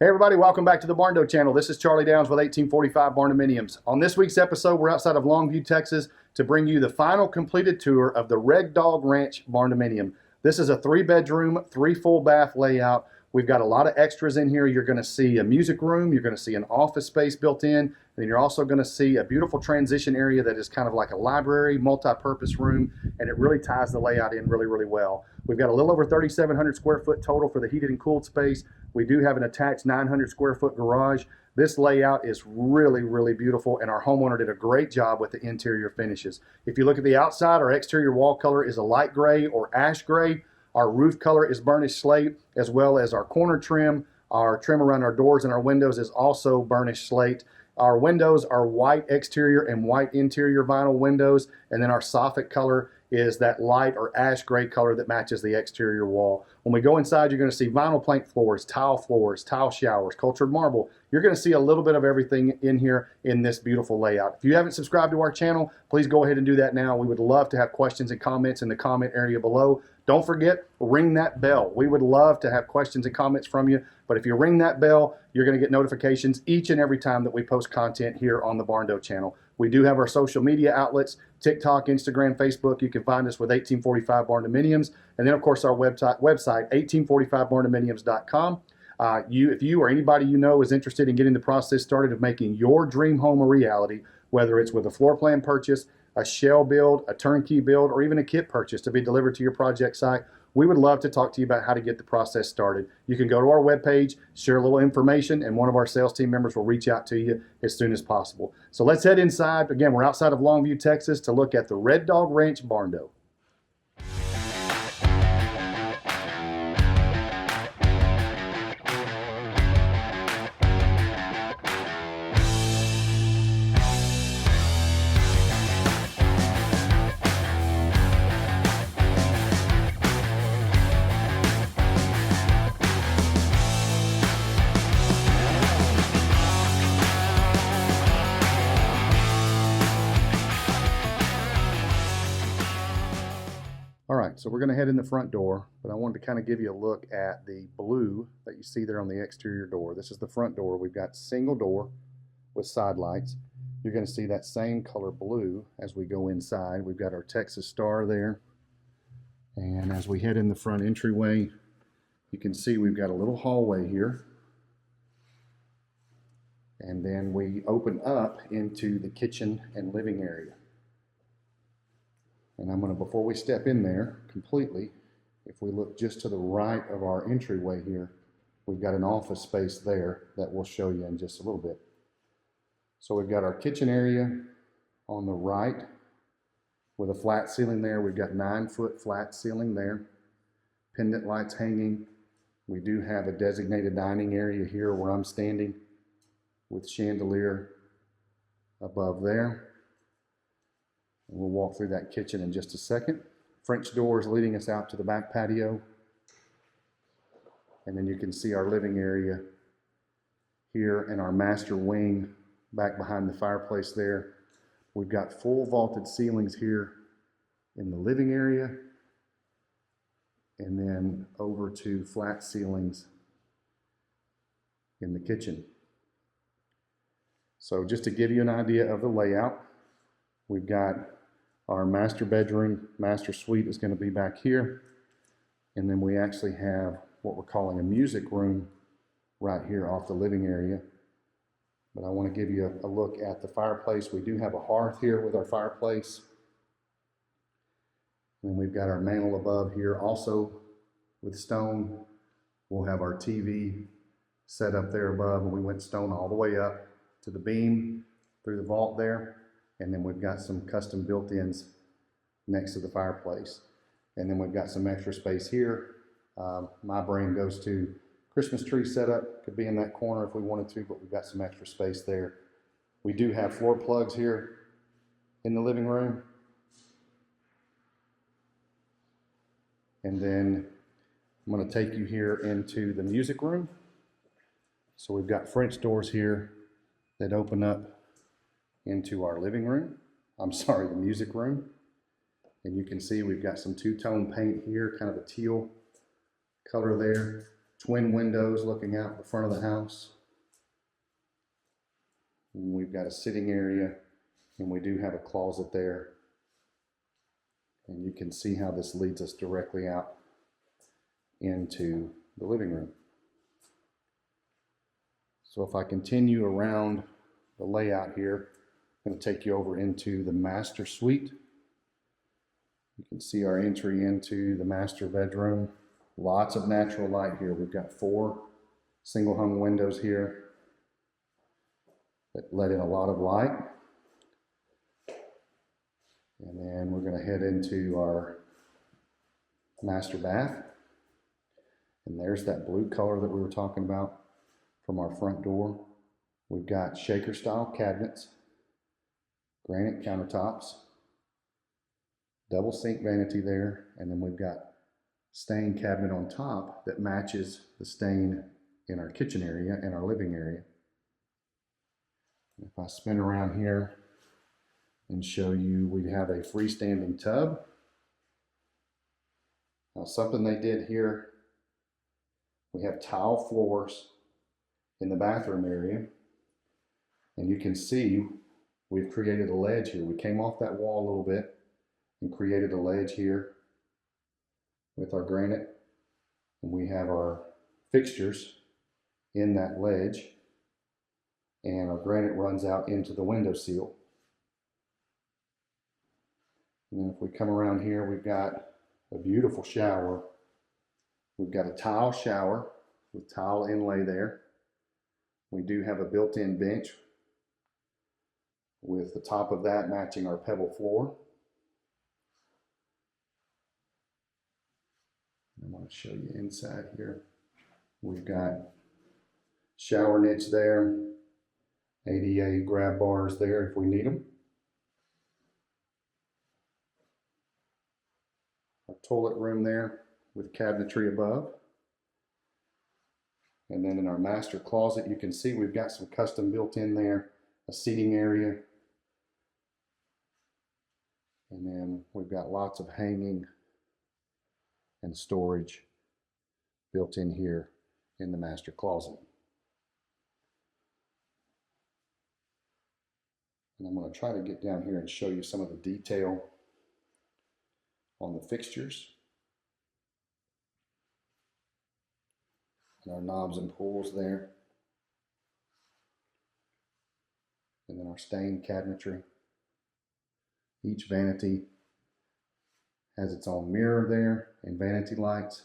Hey everybody, welcome back to the Barndo channel. This is Charlie Downs with 1845 Barndominiums. On this week's episode, we're outside of Longview, Texas to bring you the final completed tour of the Red Dog Ranch Barndominium. This is a 3-bedroom, 3 full bath layout. We've got a lot of extras in here. You're going to see a music room, you're going to see an office space built in, and you're also going to see a beautiful transition area that is kind of like a library, multi-purpose room, and it really ties the layout in really well. We've got a little over 3,700 square foot total for the heated and cooled space. We do have an attached 900 square foot garage. This layout is really beautiful, and our homeowner did a great job with the interior finishes. If you look at the outside, our exterior wall color is a light gray or ash gray. Our roof color is burnished slate, as well as our corner trim. Our trim around our doors and our windows is also burnished slate. Our windows are white exterior and white interior vinyl windows, and then our soffit color is that light or ash gray color that matches the exterior wall. When we go inside, you're going to see vinyl plank floors, tile showers, cultured marble. You're going to see a little bit of everything in here in this beautiful layout. If you haven't subscribed to our channel, please go ahead and do that now. We would love to have questions and comments in the comment area below. Don't forget, ring that bell. We would love to have questions and comments from you, but if you ring that bell, you're going to get notifications each and every time that we post content here on the Barndo channel. We do have our social media outlets, TikTok, Instagram, Facebook. You can find us with 1845 Barndominiums, and then of course our website 1845barndominiums.com. If you or anybody you know is interested in getting the process started of making your dream home a reality, whether it's with a floor plan purchase, a shell build, a turnkey build, or even a kit purchase to be delivered to your project site, we would love to talk to you about how to get the process started. You can go to our webpage, share a little information, and one of our sales team members will reach out to you as soon as possible. So let's head inside. Again, we're outside of Longview, Texas to look at the Red Dog Ranch Barndo. All right, so we're going to head in the front door, but I wanted to kind of give you a look at the blue that you see there on the exterior door. This is the front door. We've got single door with side lights. You're going to see that same color blue as we go inside. We've got our Texas Star there. And as we head in the front entryway, you can see we've got a little hallway here. And then we open up into the kitchen and living area. And I'm going to, before we step in there completely, if we look just to the right of our entryway here, we've got an office space there that we'll show you in just a little bit. So we've got our kitchen area on the right with a flat ceiling there. We've got 9-foot flat ceiling there, pendant lights hanging. We do have a designated dining area here where I'm standing with chandelier above there. We'll walk through that kitchen in just a second. French doors leading us out to the back patio. And then you can see our living area here and our master wing back behind the fireplace there. We've got full vaulted ceilings here in the living area, and then over to flat ceilings in the kitchen. So just to give you an idea of the layout, we've got our master bedroom, master suite is going to be back here. And then we actually have what we're calling a music room right here off the living area. But I want to give you a look at the fireplace. We do have a hearth here with our fireplace. And we've got our mantel above here also with stone. We'll have our TV set up there above, and we went stone all the way up to the beam through the vault there. And then we've got some custom built-ins next to the fireplace. And then we've got some extra space here. My brain goes to Christmas tree setup. Could be in that corner if we wanted to, but we've got some extra space there. We do have floor plugs here in the living room. And then I'm going to take you here into the music room. So we've got French doors here that open up into our living room. The music room. And you can see we've got some two-tone paint here, kind of a teal color there. twin windows looking out the front of the house. And we've got a sitting area, and we do have a closet there. And you can see how this leads us directly out into the living room. So if I continue around the layout here, I'm going to take you over into the master suite. You can see our entry into the master bedroom. Lots of natural light here. We've got 4 single hung windows here that let in a lot of light. And then we're going to head into our master bath. And there's that blue color that we were talking about from our front door. We've got shaker style cabinets, granite countertops, double sink vanity there, and then we've got stain cabinet on top that matches the stain in our kitchen area and our living area. If I spin around here and show you, we have a freestanding tub. Now, something they did here, we have tile floors in the bathroom area, and you can see we've created a ledge here. We came off that wall a little bit and created a ledge here with our granite, and we have our fixtures in that ledge, and our granite runs out into the window sill. And then if we come around here, we've got a beautiful shower. We've got a tile shower with tile inlay there. We do have a built-in bench with the top of that matching our pebble floor. I'm going to show you inside here. We've got shower niche there, ADA grab bars there if we need them. Our toilet room there with cabinetry above. And then in our master closet, you can see we've got some custom built in there, a seating area. And then we've got lots of hanging and storage built in here in the master closet. And I'm going to try to get down here and show you some of the detail on the fixtures. And our knobs and pulls there. And then our stained cabinetry. Each vanity has its own mirror there and vanity lights.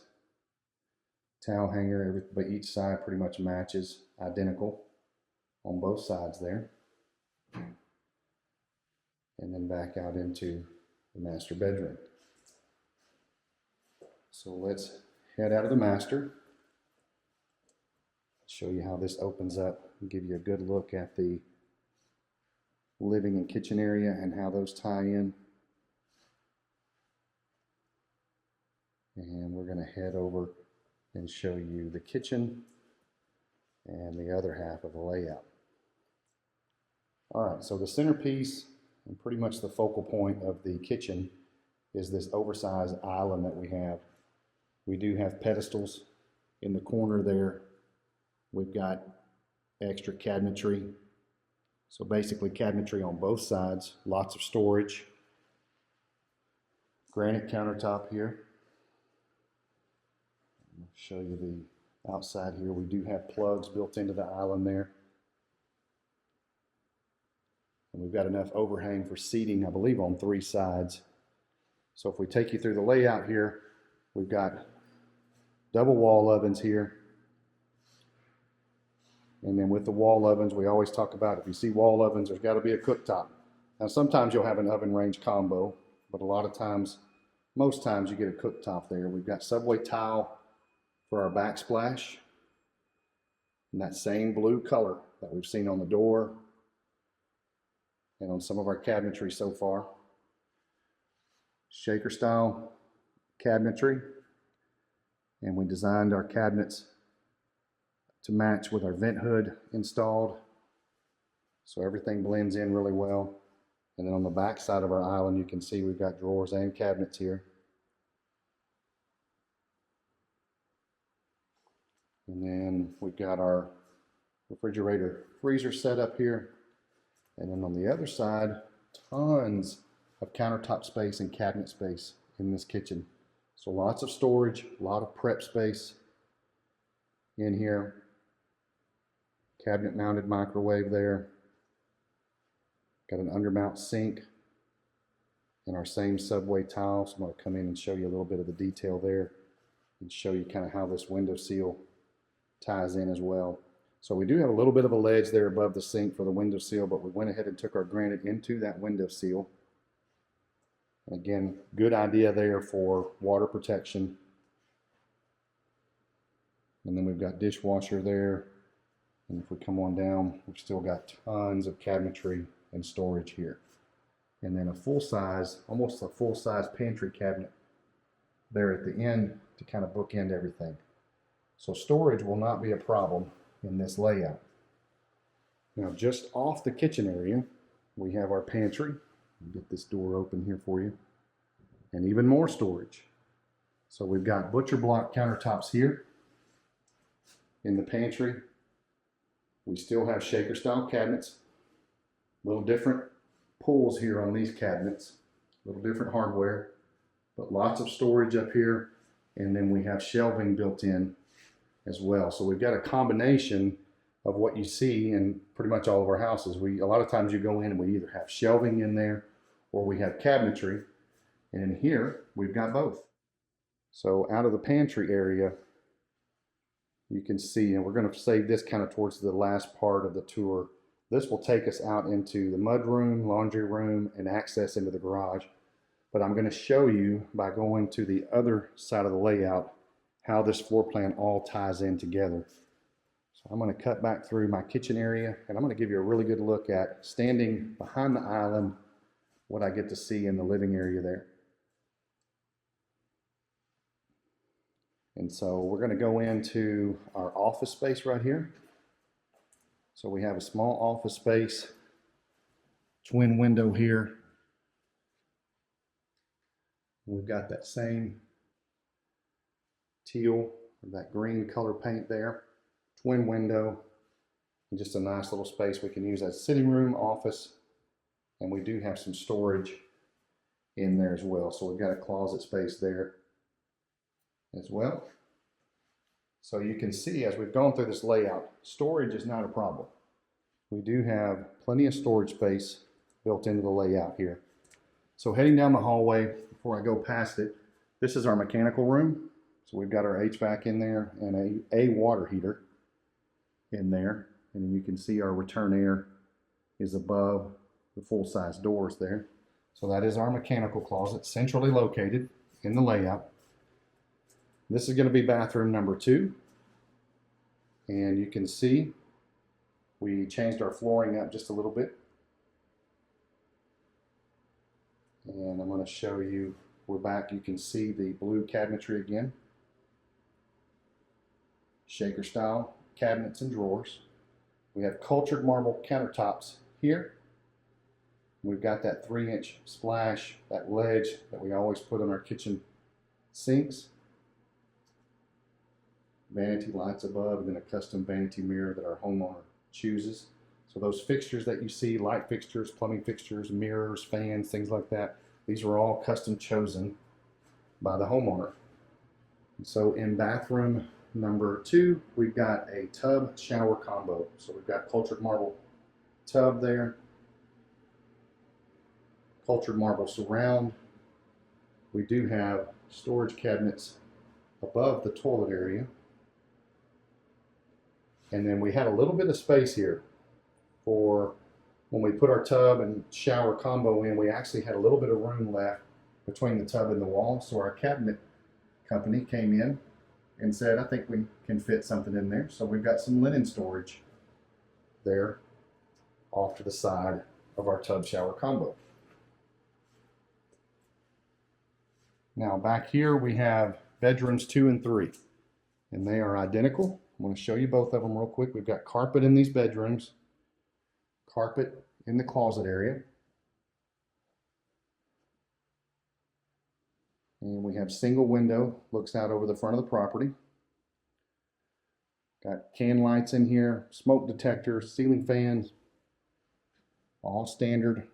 Towel hanger, but each side pretty much matches, identical on both sides there. And then back out into the master bedroom. So let's head out of the master. Show you how this opens up and give you a good look at the living and kitchen area and how those tie in. And we're going to head over and show you the kitchen and the other half of the layout. All right, so the centerpiece and pretty much the focal point of the kitchen is this oversized island that we have. We do have pedestals in the corner there. We've got extra cabinetry. So basically cabinetry on both sides, lots of storage. Granite countertop here. I'll show you the outside here. We do have plugs built into the island there. And we've got enough overhang for seating, I believe, on 3 sides. So if we take you through the layout here, we've got double wall ovens here. And then with the wall ovens, we always talk about, if you see wall ovens, there's got to be a cooktop. Now sometimes you'll have an oven range combo, but a lot of times, most times you get a cooktop there. We've got subway tile for our backsplash, and that same blue color that we've seen on the door and on some of our cabinetry so far. Shaker style cabinetry, and we designed our cabinets to match with our vent hood installed, so everything blends in really well. And then on the back side of our island, you can see we've got drawers and cabinets here. And then we've got our refrigerator freezer set up here. And then on the other side, tons of countertop space and cabinet space in this kitchen. So lots of storage, a lot of prep space in here. Cabinet mounted microwave there. Got an undermount sink and our same subway tile. So I'm going to come in and show you a little bit of the detail there and show you kind of how this window seal ties in as well. So we do have a little bit of a ledge there above the sink for the window seal, but we went ahead and took our granite into that window seal. And again, good idea there for water protection. And then we've got dishwasher there. And if we come on down, we've still got tons of cabinetry and storage here. And then a full-size, almost a full-size pantry cabinet there at the end to kind of bookend everything. So storage will not be a problem in this layout. Now just off the kitchen area, we have our pantry. I'll get this door open here for you. And even more storage. So we've got butcher block countertops here in the pantry. We still have shaker style cabinets. A little different pulls here on these cabinets. A little different hardware, but lots of storage up here. And then we have shelving built in as well. So we've got a combination of what you see in pretty much all of our houses. A lot of times you go in and we either have shelving in there or we have cabinetry. And in here, we've got both. So out of the pantry area, you can see, and we're going to save this kind of towards the last part of the tour. This will take us out into the mud room, laundry room, and access into the garage. But I'm going to show you by going to the other side of the layout how this floor plan all ties in together. So I'm going to cut back through my kitchen area, and I'm going to give you a really good look at standing behind the island, what I get to see in the living area there. And so we're going to go into our office space right here. So we have a small office space, twin window here. We've got that same teal or that green color paint there, twin window, and just a nice little space we can use as sitting room, office, and we do have some storage in there as well. So we've got a closet space there as well. So you can see as we've gone through this layout, storage is not a problem. We do have plenty of storage space built into the layout here. So heading down the hallway, before I go past it, this is our mechanical room. So we've got our HVAC in there and a water heater in there. And then you can see our return air is above the full-size doors there. So that is our mechanical closet, centrally located in the layout. This is going to be bathroom number 2. And you can see we changed our flooring up just a little bit. And I'm going to show you, we're back, you can see the blue cabinetry again. Shaker style cabinets and drawers. We have cultured marble countertops here. We've got that 3-inch splash, that ledge that we always put on our kitchen sinks. Vanity lights above, and then a custom vanity mirror that our homeowner chooses. So those fixtures that you see, light fixtures, plumbing fixtures, mirrors, fans, things like that, these are all custom chosen by the homeowner. And so in bathroom number 2, we've got a tub shower combo. So we've got cultured marble tub there, cultured marble surround. We do have storage cabinets above the toilet area. And then we had a little bit of space here for when we put our tub and shower combo in. We actually had a little bit of room left between the tub and the wall. So our cabinet company came in and said, I think we can fit something in there. So we've got some linen storage there off to the side of our tub shower combo. Now back here we have bedrooms 2 and 3, and they are identical. I'm going to show you both of them real quick. We've got carpet in these bedrooms, carpet in the closet area, and we have single window, looks out over the front of the property. Got can lights in here, smoke detectors, ceiling fans, all standard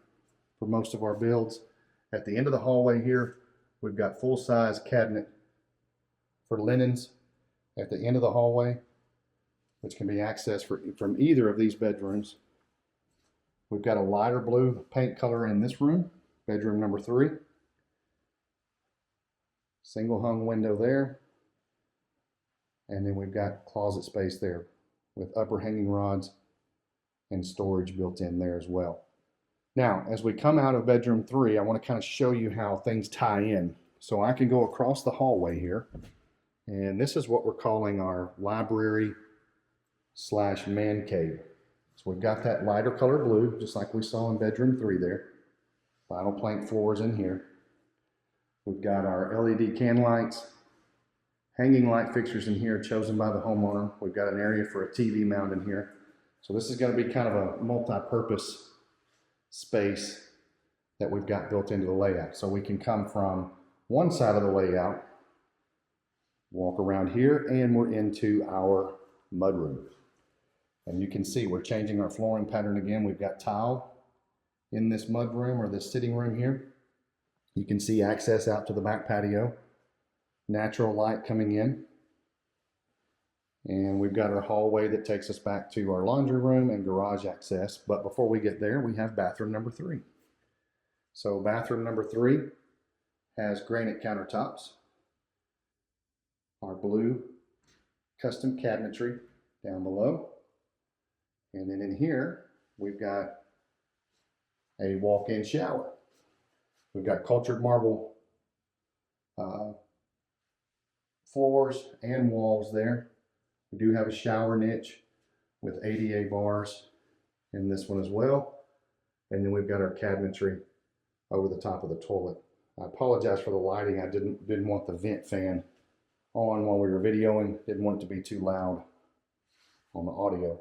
for most of our builds. At the end of the hallway here, we've got full-size cabinet for linens at the end of the hallway, which can be accessed from either of these bedrooms. We've got a lighter blue paint color in this room, bedroom number 3. Single hung window there. And then we've got closet space there with upper hanging rods and storage built in there as well. Now, as we come out of bedroom 3, I want to kind of show you how things tie in. So I can go across the hallway here, and this is what we're calling our library / man cave. So we've got that lighter color blue, just like we saw in bedroom 3 there. Vinyl plank floors in here. We've got our LED can lights, hanging light fixtures in here chosen by the homeowner. We've got an area for a TV mount in here. So this is going to be kind of a multi-purpose space that we've got built into the layout. So we can come from one side of the layout, walk around here, and we're into our mudroom. And you can see we're changing our flooring pattern again. We've got tile in this mudroom or this sitting room here. You can see access out to the back patio, natural light coming in. And we've got our hallway that takes us back to our laundry room and garage access. But before we get there, we have bathroom number 3. So bathroom number 3 has granite countertops, our blue custom cabinetry down below. And then in here, we've got a walk-in shower. We've got cultured marble floors and walls there. We do have a shower niche with ADA bars in this one as well. And then we've got our cabinetry over the top of the toilet. I apologize for the lighting. I didn't want the vent fan on while we were videoing. Didn't want it to be too loud on the audio.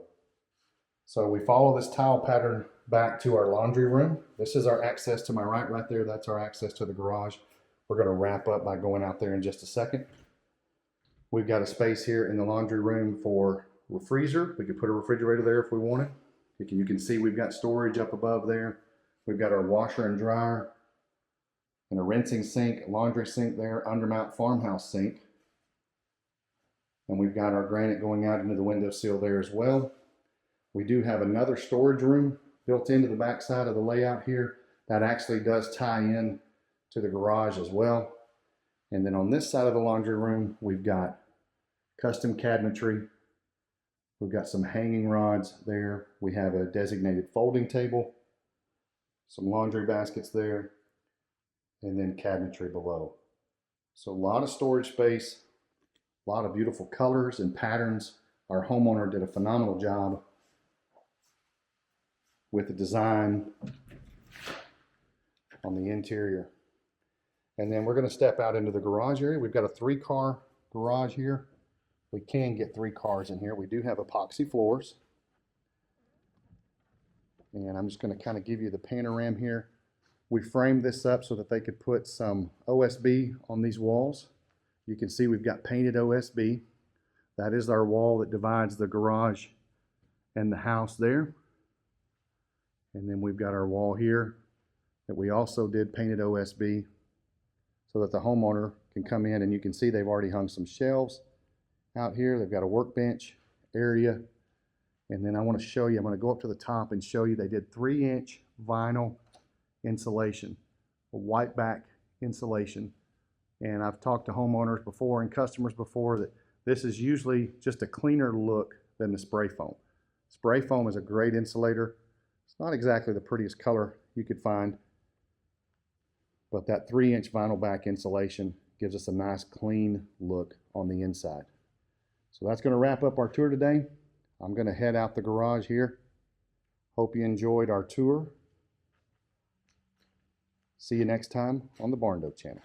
So we follow this tile pattern back to our laundry room. This is our access to my right there. That's our access to the garage. We're going to wrap up by going out there in just a second. We've got a space here in the laundry room for a freezer. We could put a refrigerator there if we wanted. You can see we've got storage up above there. We've got our washer and dryer and a rinsing sink, laundry sink there, undermount farmhouse sink. And we've got our granite going out into the windowsill there as well. We do have another storage room built into the back side of the layout here. That actually does tie in to the garage as well. And then on this side of the laundry room, we've got custom cabinetry. We've got some hanging rods there. We have a designated folding table, some laundry baskets there, and then cabinetry below. So a lot of storage space, a lot of beautiful colors and patterns. Our homeowner did a phenomenal job with the design on the interior. And then we're going to step out into the garage area. We've got a 3-car garage here. We can get 3 cars in here. We do have epoxy floors. And I'm just going to kind of give you the panorama here. We framed this up so that they could put some OSB on these walls. You can see we've got painted OSB. That is our wall that divides the garage and the house there. And then we've got our wall here that we also did painted OSB so that the homeowner can come in, and you can see they've already hung some shelves out here. They've got a workbench area. And then I want to show you, I'm going to go up to the top and show you they did 3-inch vinyl insulation, a white back insulation. And I've talked to homeowners before and customers before that this is usually just a cleaner look than the spray foam. Spray foam is a great insulator. It's not exactly the prettiest color you could find, but that 3-inch vinyl back insulation gives us a nice clean look on the inside. So that's going to wrap up our tour today. I'm going to head out the garage here. Hope you enjoyed our tour. See you next time on the Barndo channel.